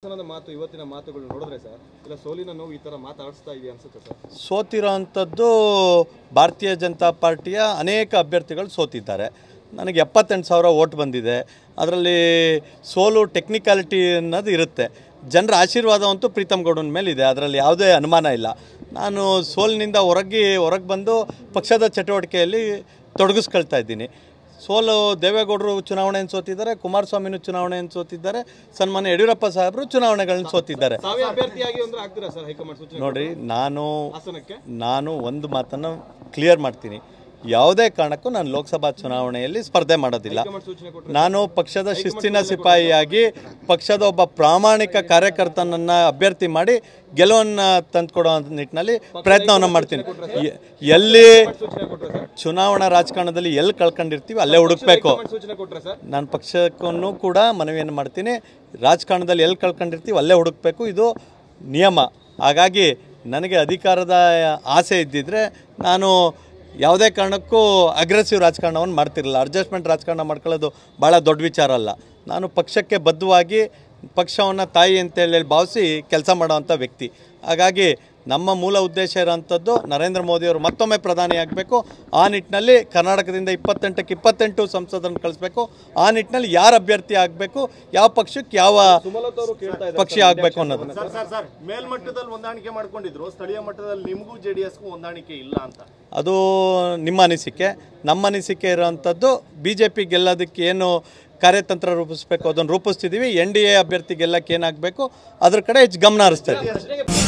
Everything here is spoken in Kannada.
ಮಾತು ಇವತ್ತಿನ ಮಾತುಗಳು ನೋಡಿದ್ರೆ ಸರ್ ಇಲ್ಲ ಸೋಲಿನ ನೋವು ಈ ತರ ಮಾತಾಡಿಸ್ತಾ ಇದೆ ಅನ್ಸುತ್ತೆ ಸರ್. ಸೋತಿರೋಂಥದ್ದು ಭಾರತೀಯ ಜನತಾ ಪಾರ್ಟಿಯ ಅನೇಕ ಅಭ್ಯರ್ಥಿಗಳು ಸೋತಿದ್ದಾರೆ. ನನಗೆ 78,000 ಓಟ್ ಬಂದಿದೆ. ಅದರಲ್ಲಿ ಸೋಲು ಟೆಕ್ನಿಕಾಲಿಟಿ ಅನ್ನೋದು ಇರುತ್ತೆ. ಜನರ ಆಶೀರ್ವಾದವಂತೂ ಪ್ರೀತಮ್ ಗೌಡನ ಮೇಲೆ ಇದೆ, ಅದರಲ್ಲಿ ಯಾವುದೇ ಅನುಮಾನ ಇಲ್ಲ. ನಾನು ಸೋಲಿನಿಂದ ಹೊರಗೆ ಬಂದು ಪಕ್ಷದ ಚಟುವಟಿಕೆಯಲ್ಲಿ ತೊಡಗಿಸ್ಕೊಳ್ತಾ ಇದ್ದೀನಿ. ಸೋಲು ದೇವೇಗೌಡರು ಚುನಾವಣೆಯನ್ನು ಸೋತಿದ್ದಾರೆ, ಕುಮಾರಸ್ವಾಮಿನೂ ಚುನಾವಣೆಯನ್ನು ಸೋತಿದ್ದಾರೆ, ಸನ್ಮಾನ್ಯ ಯಡಿಯೂರಪ್ಪ ಸಾಹೇಬರು ಚುನಾವಣೆಗಳನ್ನು ಸೋತಿದ್ದಾರೆ. ನೋಡಿ, ನಾನು ಒಂದು ಮಾತನ್ನು ಕ್ಲಿಯರ್ ಮಾಡ್ತೀನಿ. ಯಾವುದೇ ಕಾರಣಕ್ಕೂ ನಾನು ಲೋಕಸಭಾ ಚುನಾವಣೆಯಲ್ಲಿ ಸ್ಪರ್ಧೆ ಮಾಡೋದಿಲ್ಲ. ನಾನು ಪಕ್ಷದ ಶಿಸ್ತಿನ ಸಿಪಾಯಿಯಾಗಿ ಪಕ್ಷದ ಒಬ್ಬ ಪ್ರಾಮಾಣಿಕ ಕಾರ್ಯಕರ್ತನನ್ನು ಅಭ್ಯರ್ಥಿ ಮಾಡಿ ಗೆಲುವನ್ನು ತಂದುಕೊಡೋ ನಿಟ್ಟಿನಲ್ಲಿ ಪ್ರಯತ್ನವನ್ನು ಮಾಡ್ತೀನಿ. ಎಲ್ಲಿ ಚುನಾವಣಾ ರಾಜಕಾರಣದಲ್ಲಿ ಎಲ್ಲಿ ಕಳ್ಕೊಂಡಿರ್ತೀವಿ ಅಲ್ಲೇ ಹುಡುಕ್ಬೇಕು. ನಾನು ಪಕ್ಷಕ್ಕೂ ಕೂಡ ಮನವಿಯನ್ನು ಮಾಡ್ತೀನಿ, ರಾಜಕಾರಣದಲ್ಲಿ ಎಲ್ಲಿ ಕಳ್ಕೊಂಡಿರ್ತೀವಿ ಅಲ್ಲೇ ಹುಡುಕ್ಬೇಕು, ಇದು ನಿಯಮ. ಹಾಗಾಗಿ ನನಗೆ ಅಧಿಕಾರದ ಆಸೆ ಇದ್ದಿದ್ರೆ ನಾನು ಯಾವುದೇ ಕಾರಣಕ್ಕೂ ಅಗ್ರೆಸಿವ್ ರಾಜಕಾರಣವನ್ನು ಮಾಡ್ತಿರಲಿಲ್ಲ. ಅಡ್ಜಸ್ಟ್ಮೆಂಟ್ ರಾಜಕಾರಣ ಮಾಡ್ಕೊಳ್ಳೋದು ಭಾಳ ದೊಡ್ಡ ವಿಚಾರ ಅಲ್ಲ. ನಾನು ಪಕ್ಷಕ್ಕೆ ಬದ್ಧವಾಗಿ ಪಕ್ಷವನ್ನು ತಾಯಿ ಅಂತೇಳಿ ಭಾವಿಸಿ ಕೆಲಸ ಮಾಡೋವಂಥ ವ್ಯಕ್ತಿ. ಹಾಗಾಗಿ ನಮ್ಮ ಮೂಲ ಉದ್ದೇಶ ಇರೋವಂಥದ್ದು ನರೇಂದ್ರ ಮೋದಿಯವರು ಮತ್ತೊಮ್ಮೆ ಪ್ರಧಾನಿ ಆಗಬೇಕು. ಆ ನಿಟ್ಟಿನಲ್ಲಿ ಕರ್ನಾಟಕದಿಂದ 28ಕ್ಕೆ 28 ಸಂಸದರನ್ನು ಕಳಿಸ್ಬೇಕು. ಆ ನಿಟ್ಟಿನಲ್ಲಿ ಯಾರು ಅಭ್ಯರ್ಥಿ ಆಗಬೇಕು, ಯಾವ ಪಕ್ಷಕ್ಕೆ ಯಾವ ಪಕ್ಷ ಆಗಬೇಕು ಅನ್ನೋದು. ಮೇಲ್ಮಟ್ಟದಲ್ಲಿ ಹೊಂದಾಣಿಕೆ ಮಾಡ್ಕೊಂಡಿದ್ರು, ಸ್ಥಳೀಯ ಮಟ್ಟದಲ್ಲಿ ನಿಮಗೂ JDSಗೂ ಹೊಂದಾಣಿಕೆ ಇಲ್ಲ ಅಂತ ಅದು ನಿಮ್ಮ ಅನಿಸಿಕೆ. ನಮ್ಮ ಅನಿಸಿಕೆ ಇರೋವಂಥದ್ದು BJP ಗೆಲ್ಲೋದಕ್ಕೆ ಏನು ಕಾರ್ಯತಂತ್ರ ರೂಪಿಸಬೇಕು ಅದನ್ನು ರೂಪಿಸ್ತಿದ್ದೀವಿ. NDA ಅಭ್ಯರ್ಥಿ ಗೆಲ್ಲಕ್ಕೆ ಏನಾಗಬೇಕು ಅದ್ರ ಕಡೆ ಹೆಚ್ಚು ಗಮನ ಹರಿಸ್ತಾ ಇದ್ದೀವಿ.